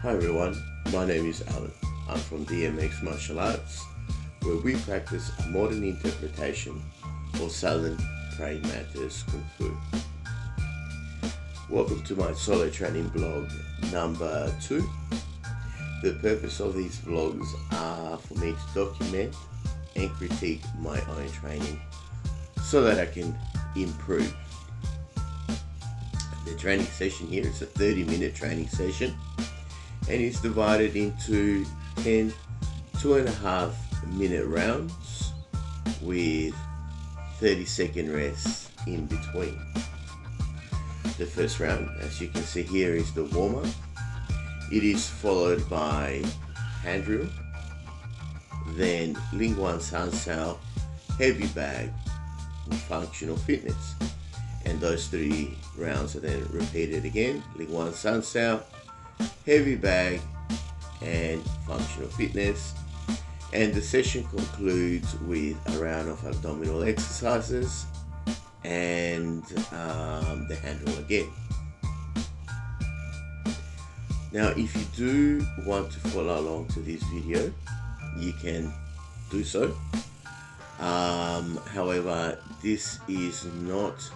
Hi everyone, my name is Alan. I'm from DMX Martial Arts, where we practice a modern interpretation of Southern praying mantis Kung Fu. Welcome to my solo training blog number 2. The purpose of these vlogs are for me to document and critique my own training so that I can improve. The training session here is a 30-minute training session, and it's divided into 10 2.5-minute rounds with 30-second rests in between. The first round, as you can see here, is the warm-up. It is followed by hand drill, then Lin Waan San Sau, heavy bag, and functional fitness. And those 3 rounds are then repeated again: Lin Waan San Sau, heavy bag, and functional fitness. And the session concludes with a round of abdominal exercises and the hand drill again. Now, if you do want to follow along to this video, you can do so. However, this is not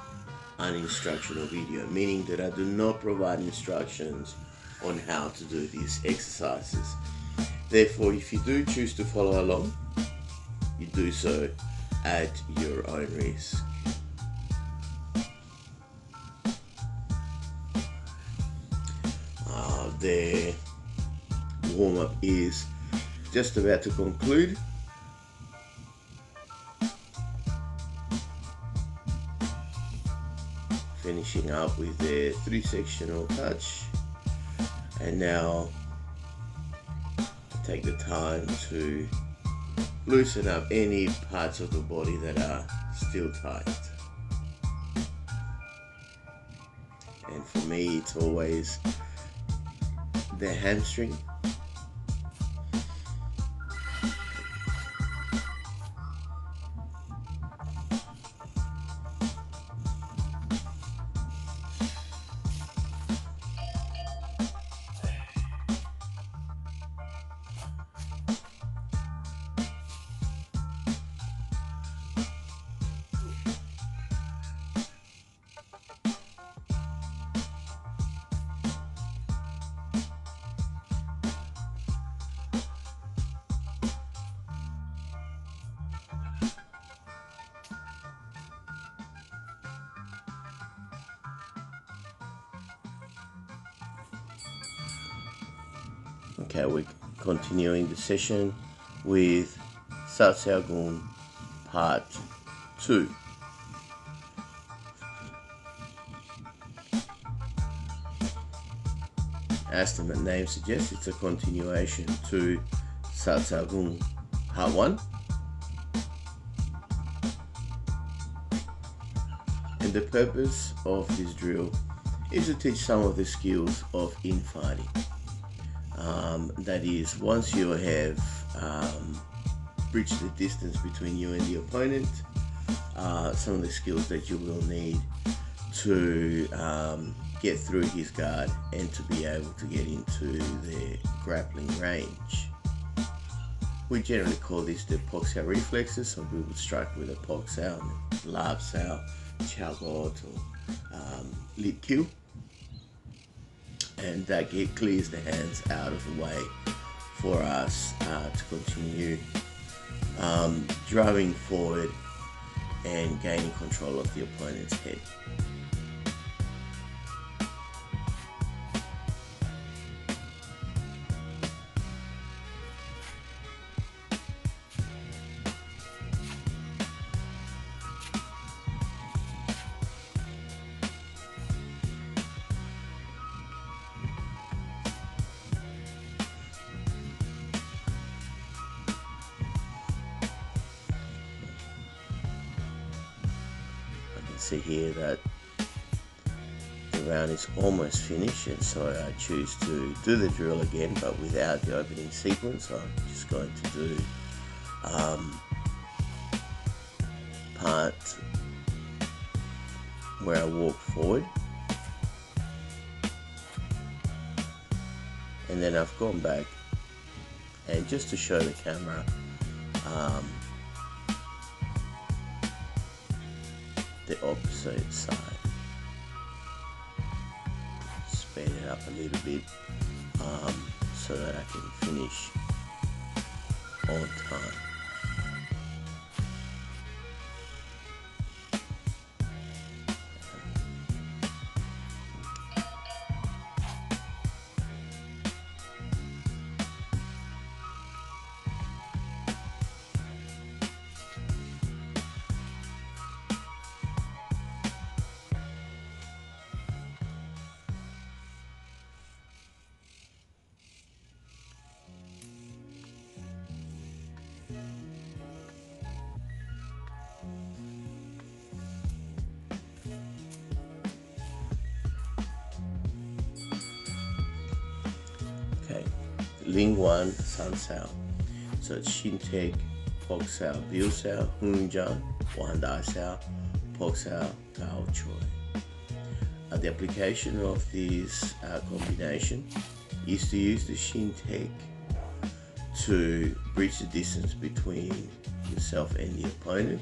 an instructional video, meaning that I do not provide instructions on how to do these exercises. Therefore, if you do choose to follow along, you do so at your own risk. The warm-up is just about to conclude. Finishing up with the 3-sectional touch, and now take the time to loosen up any parts of the body that are still tight. And for me, it's always the hamstring. Okay, we're continuing the session with Saat Sau Gung Part 2. As the name suggests, it's a continuation to Saat Sau Gung Part 1. And the purpose of this drill is to teach some of the skills of infighting. That is, once you have bridged the distance between you and the opponent, some of the skills that you will need to get through his guard and to be able to get into the grappling range. We generally call this the Pok Sau reflexes, so we would strike with a Pok Sau, Lap Sau, Chow God, or Lit Kill. And that clears the hands out of the way for us to continue driving forward and gaining control of the opponent's head. See here that the round is almost finished, and so I choose to do the drill again, but without the opening sequence. I'm just going to do part where I walk forward and then I've gone back and just to show the camera the opposite side, speed it up a little bit so that I can finish on time. Lin Waan San Sau. So it's Shin Tek, Pok Sau, Bil Sau, Hun Jan, Wan Dai Sau, Pok Sau, Gao Choi. The application of this combination is to use the Shin Tek to bridge the distance between yourself and the opponent,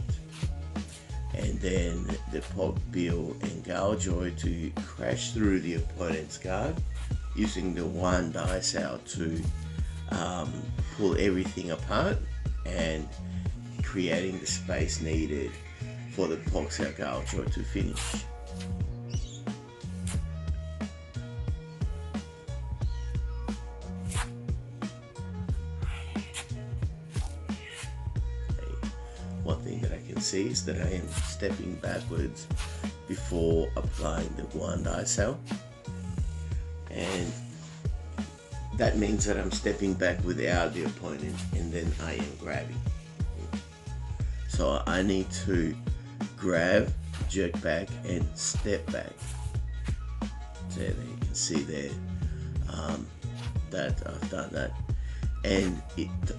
and then the Pok, Bil and Gao Choi to crash through the opponent's guard, using the Wan Dai Sau to pull everything apart and creating the space needed for the Pok Sau Gao Choi to finish. One thing that I can see is that I am stepping backwards before applying the Wan Dai Sau, and that means that I'm stepping back without the opponent, and then I am grabbing. So I need to grab, jerk back, and step back. So there you can see there that I've done that. And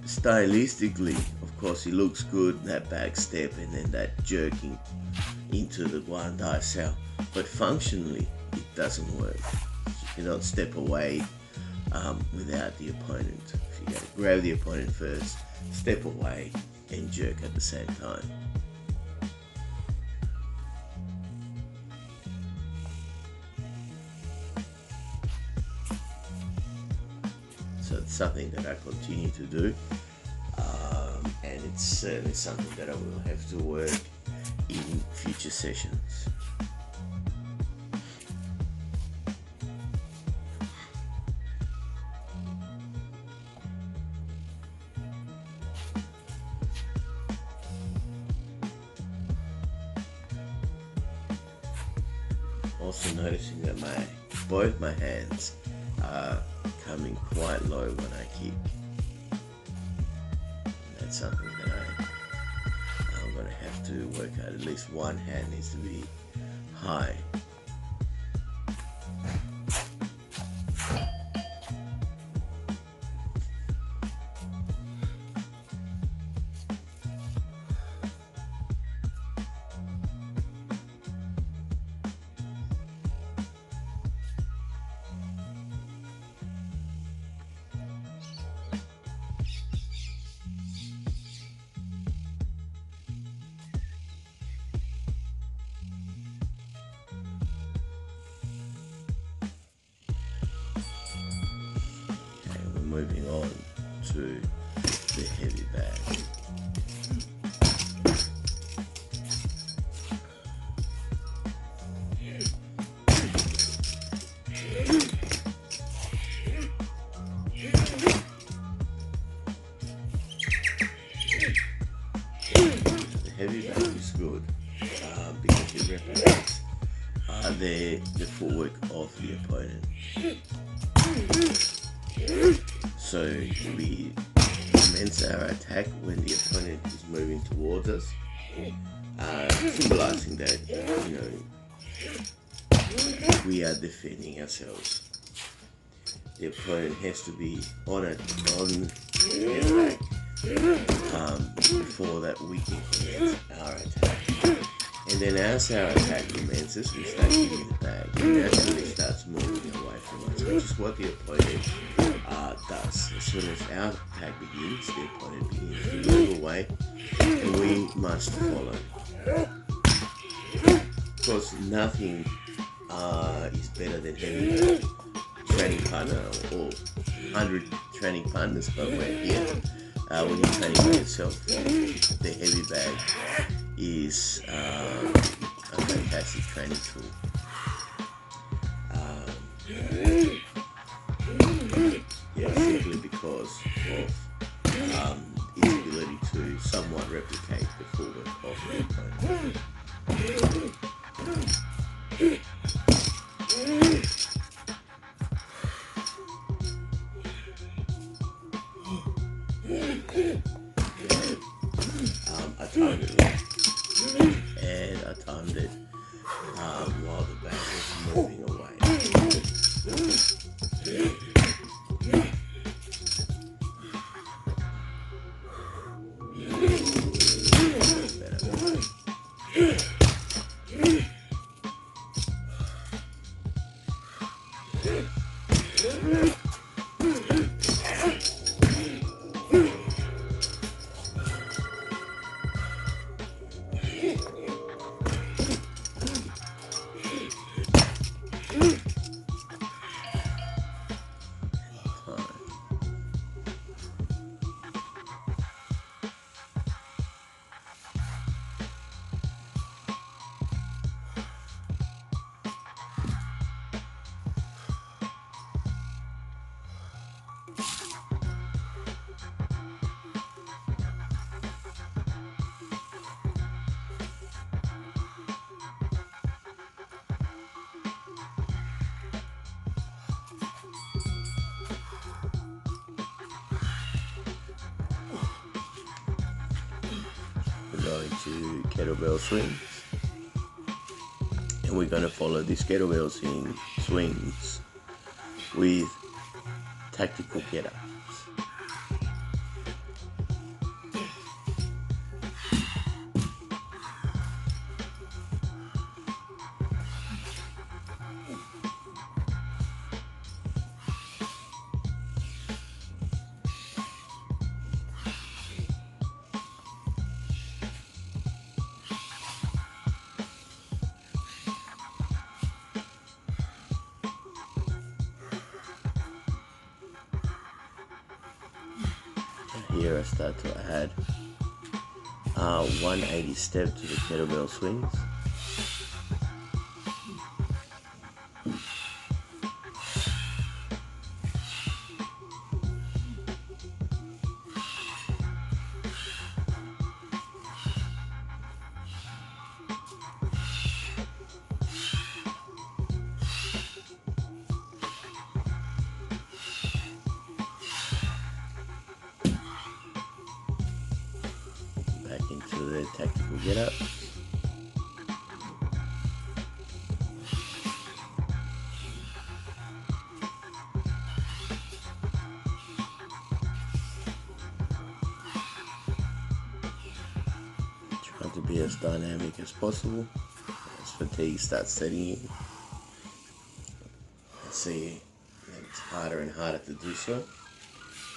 stylistically, of course, it looks good, that back step and then that jerking into the Wan Dai Sau. But functionally, it doesn't work. You cannot step away without the opponent. So you got to grab the opponent first, step away, and jerk at the same time. So it's something that I continue to do, and it's certainly something that I will have to work in future sessions. Also noticing that both my hands are coming quite low when I kick. That's something that I'm going to have to work out. At least one hand needs to be high. Moving on to the heavy bag. The heavy bag is good because it represents the footwork of the opponent. So we commence our attack when the opponent is moving towards us, symbolizing that, we are defending ourselves. The opponent has to be on their back before that we can commence our attack. And then as our attack commences, we start hitting the bag. It naturally starts moving away from us. which is what the opponent does. As soon as our tag begins, the opponent begins to move away, and we must follow. Of course, nothing is better than having a training partner or 100 training partners, but we're here. When you're training by yourself, the heavy bag is a fantastic training tool. Simply because of its ability to somewhat replicate the footwork of the opponent. I timed it right, and I timed it while the bag was moving away. Going to kettlebell swings, and we're going to follow these kettlebell swings with tactical get-ups. Here I start to add 180 step to the kettlebell swings. Back into the tactical get-up. Trying to be as dynamic as possible as fatigue starts setting in. Let's see, it's harder and harder to do so.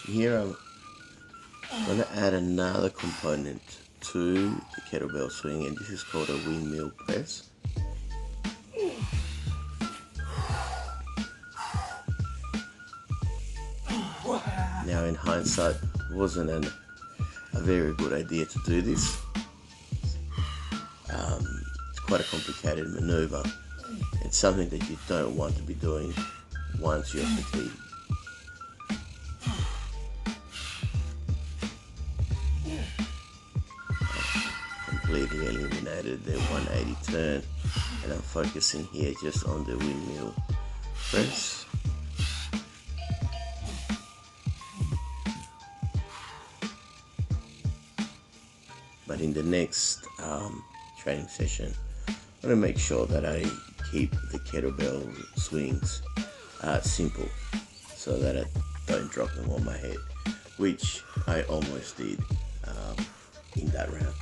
Here I'm going to add another component to the kettlebell swing, and this is called a windmill press. Now in hindsight, it wasn't a very good idea to do this. It's quite a complicated maneuver. It's something that you don't want to be doing once you're fatigued. Completely eliminated the 180 turn, and I'm focusing here just on the windmill press. But in the next training session, I'm going to make sure that I keep the kettlebell swings simple, so that I don't drop them on my head, which I almost did in that round.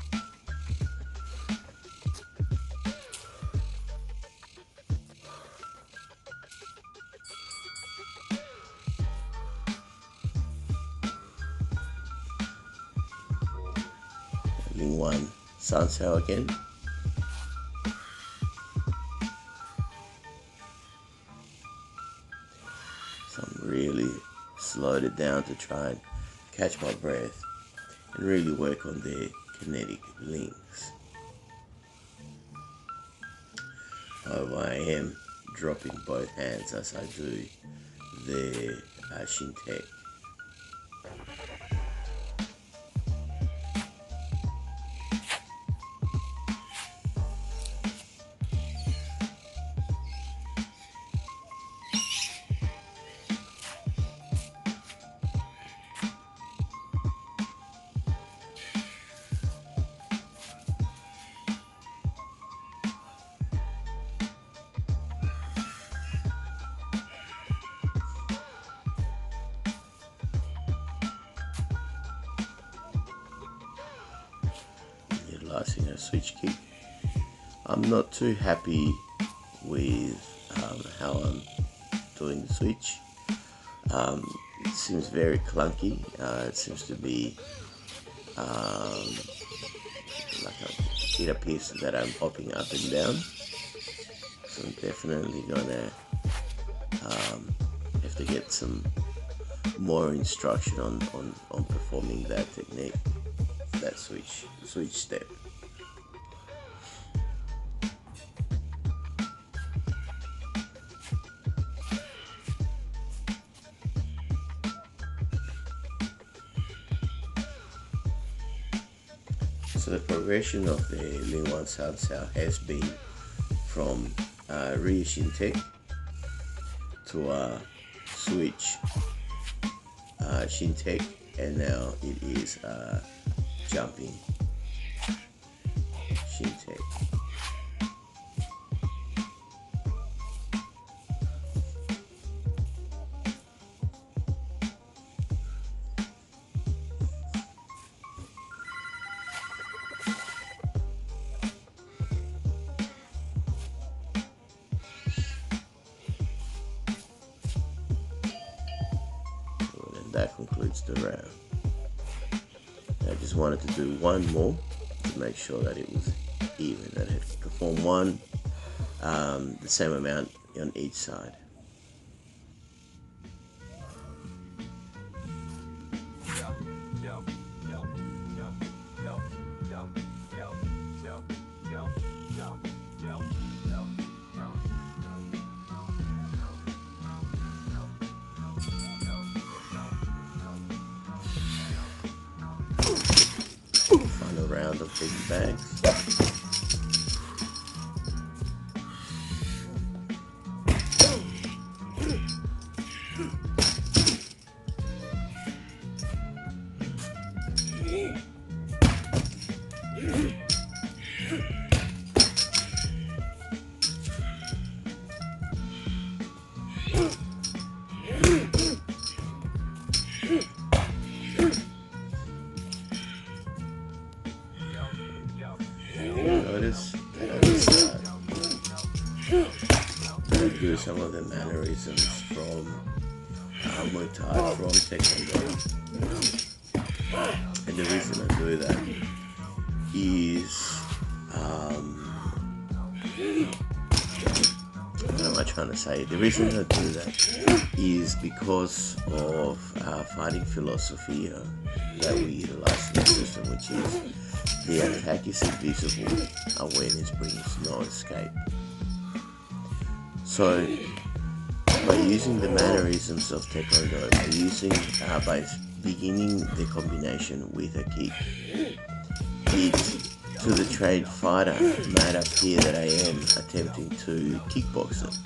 Lin Waan San Sau again. So I'm really slowed it down to try and catch my breath and really work on their kinetic links. However, I am dropping both hands as I do the shin tech. Utilizing a switch kick. I'm not too happy with how I'm doing the switch. It seems very clunky. It seems to be it appears that I'm hopping up and down. So I'm definitely gonna have to get some more instruction on performing that technique, that switch step. So the progression of the Lin Waan San Sau has been from rear shin tech to a switch shin tech, and now it is jumping shin tech. That concludes the round. I just wanted to do one more to make sure that it was even, that I had performed one the same amount on each side. Final round of big bags. Do some of the mannerisms from Muay Thai, from Taekwondo, and the reason I do that is what am I trying to say? The reason I do that is because of fighting philosophy that we utilize in the system, which is the attack is invisible, awareness brings no escape. So by using the mannerisms of Taekwondo, by beginning the combination with a kick, it, to the trained fighter, made appear that I am attempting to kickbox it,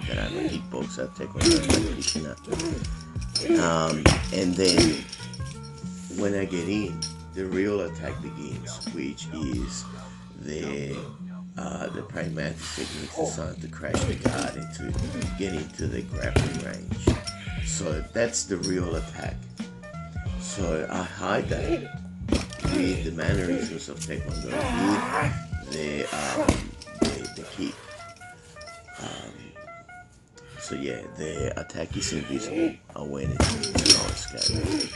that I'm a kickboxer, Taekwondo practitioner. And then when I get in, the real attack begins, which is the praying mantis technique designed to crash the guard and to get into the grappling range. So that's the real attack. So I hide that with the mannerisms of Taekwondo, with the kick. So yeah, the attack is invisible, awareness is no escape.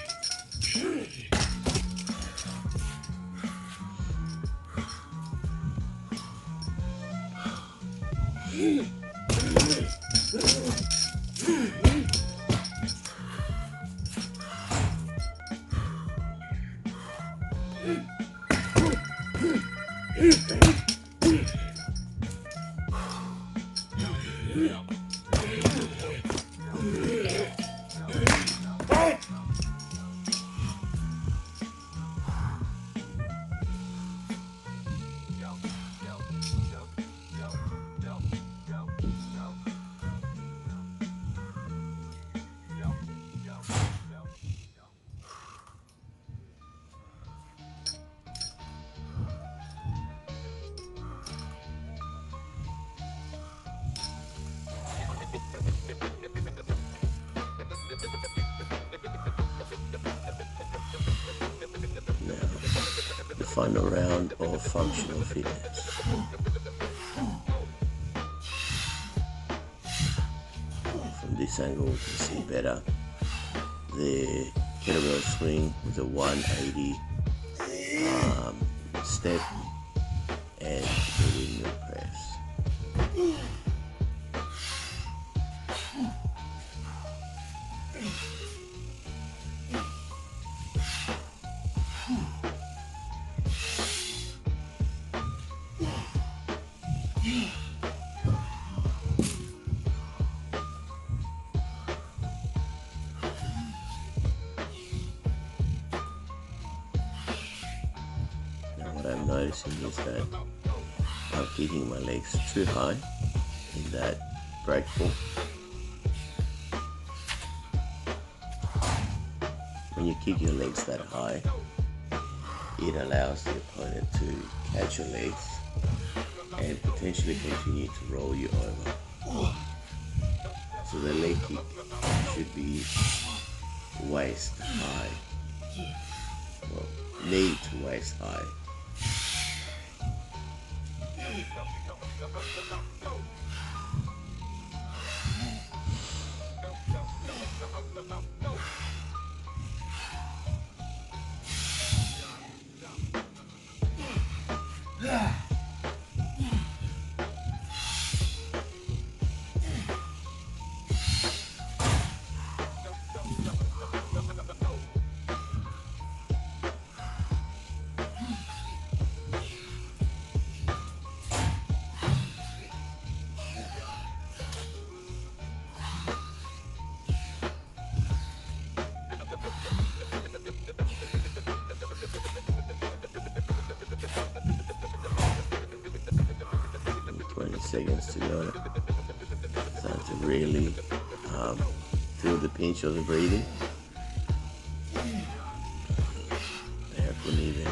The final round of functional fitness. From this angle you can see better the kettlebell swing with a 180 step and the windmill press. What I'm noticing is that I'm kicking my legs too high in that break fall. When you kick your legs that high, it allows the opponent to catch your legs and potentially continue to roll you over. So the leg kick should be waist high. Well, knee to waist high. Seconds to go. Time to really feel the pinch of the breathing. Therefore, even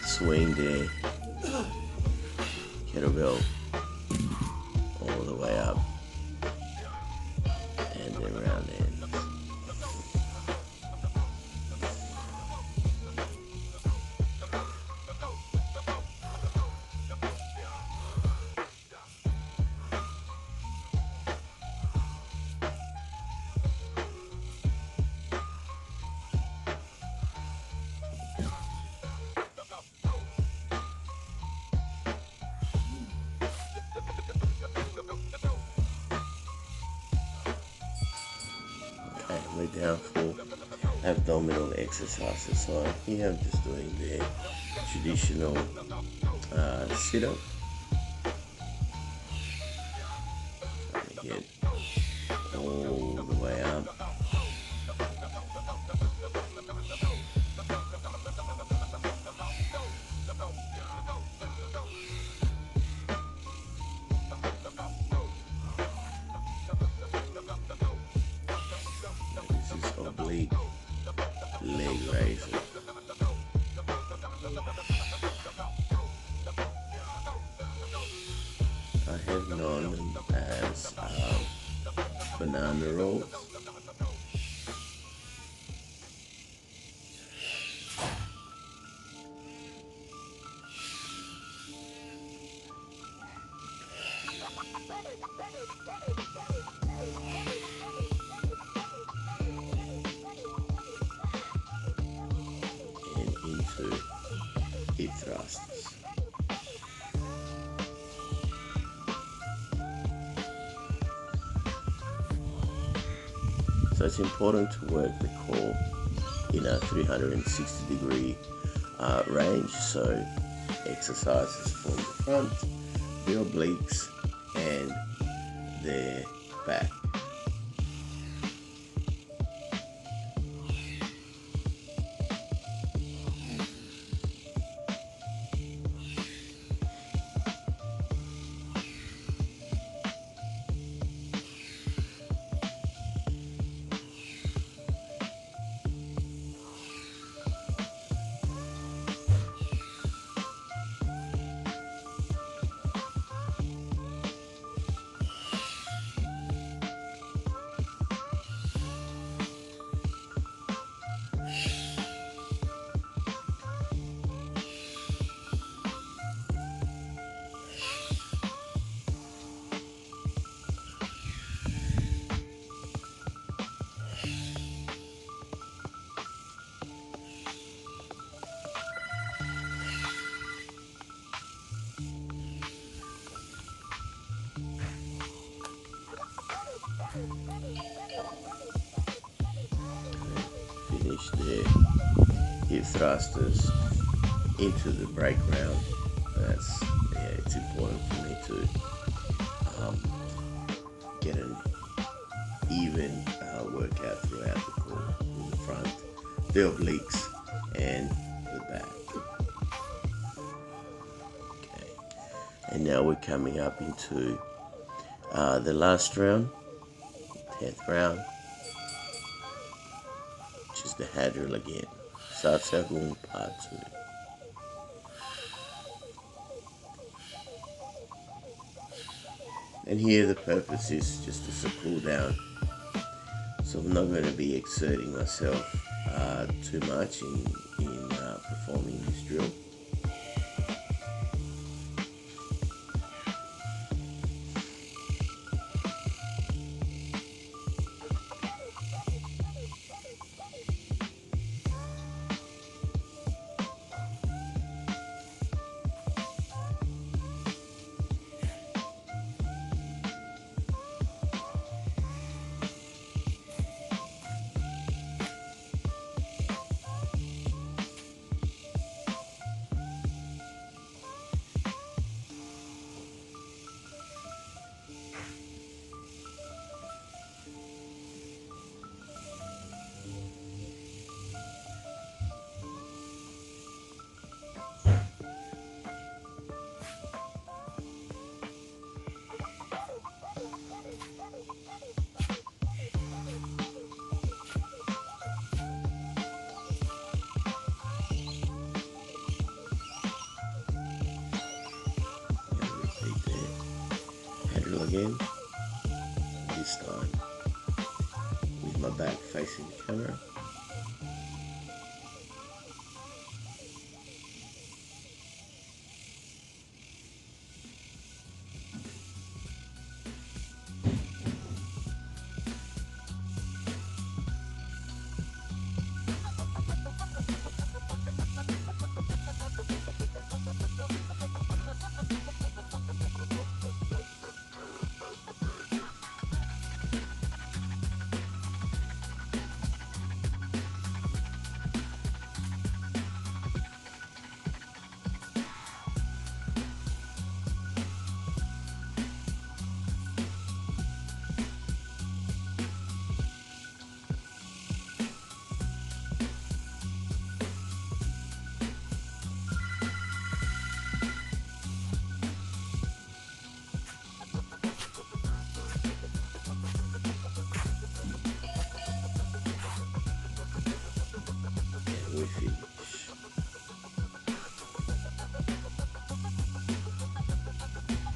swing the kettlebell all the way up and then round the ends. We're down for abdominal exercises. So here I'm just doing the traditional sit-up. Trying to get all the way up. Oblique leg raiser. I have known them as banana rolls. Into hip thrusts. So it's important to work the core in a 360-degree range. So exercises from the front, the obliques, and the back. Finish the hip thrusters into the break round. It's important for me to get an even workout throughout the core, in the front, the obliques, and the back. Okay, and now we're coming up into the last round, 10th round, which is the hand drill again. Saat Sau Gung Part 2. And here the purpose is just to cool down. So I'm not going to be exerting myself too much in performing this drill. Again, this time with my back facing the camera. We finish.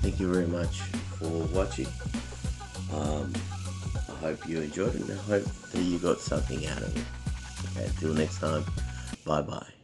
Thank you very much for watching. I hope you enjoyed it, and I hope that you got something out of it. Okay, until next time, bye bye.